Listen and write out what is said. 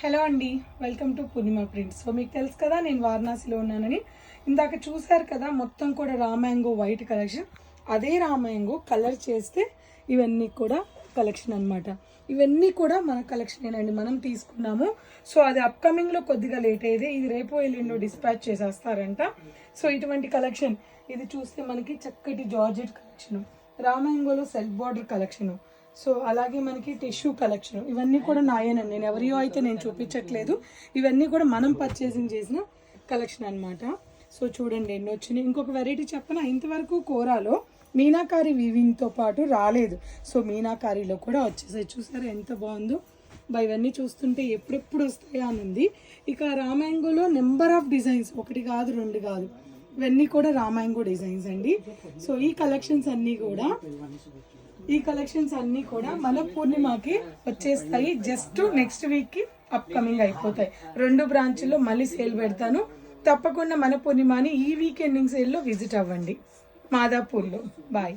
Hello అండి, welcome to Purnima prints. So మీకు తెలుసు కదా నేను వారణాసిలో ఉన్నానని. ఇందాక చూసారు కదా మొత్తం కూడా రా మ్యాంగో వైట్ కలెక్షన్. అదే రా మ్యాంగో కలర్ చేస్తే ఇవన్నీ కూడా కలెక్షన్ అనమాట. ఇవన్నీ కూడా మన కలెక్షనేనండి, మనం తీసుకున్నాము. సో అది అప్కమింగ్లో కొద్దిగా లేట్ అయ్యేది, ఇది రేపు ఎల్లుండో డిస్పాచ్ చేసేస్తారంట. సో ఇటువంటి కలెక్షన్ ఇది చూస్తే మనకి చక్కటి జార్జెట్ కలెక్షన్, రా మ్యాంగోలో సెల్ఫ్ బార్డర్ కలెక్షను, సో అలాగే మనకి టిష్యూ కలెక్షన్, ఇవన్నీ కూడా నాయేనండి, నేను ఎవరియో అయితే నేను చూపించట్లేదు. ఇవన్నీ కూడా మనం పర్చేసింగ్ చేసిన కలెక్షన్ అనమాట. సో చూడండి ఎన్ని వచ్చినాయి. ఇంకొక వెరైటీ చెప్పనా, ఇంతవరకు కోరాలో మీనాకారి వీవింగ్తో పాటు రాలేదు. సో మీనాకారిలో కూడా వచ్చేసాయి. చూసారా ఎంత బాగుందో. ఇవన్నీ చూస్తుంటే ఎప్పుడెప్పుడు వస్తాయా అని ఉంది. ఇక రామాంగోలో నెంబర్ ఆఫ్ డిజైన్స్, ఒకటి కాదు రెండు కాదు, ఇవన్నీ కూడా రామాంగో డిజైన్స్ అండి. సో ఈ కలెక్షన్స్ అన్నీ కూడా మన పూర్ణిమకి వచ్చేస్తాయి. జస్ట్ నెక్స్ట్ వీక్కి అప్కమింగ్ అయిపోతాయి. 2 బ్రాంచ్ల్లో మళ్ళీ సేల్ పెడతాను. తప్పకుండా మన పూర్ణిమని ఈ వీక్ ఎండింగ్ సేల్లో విజిట్ అవ్వండి మాదాపూర్లో. బాయ్.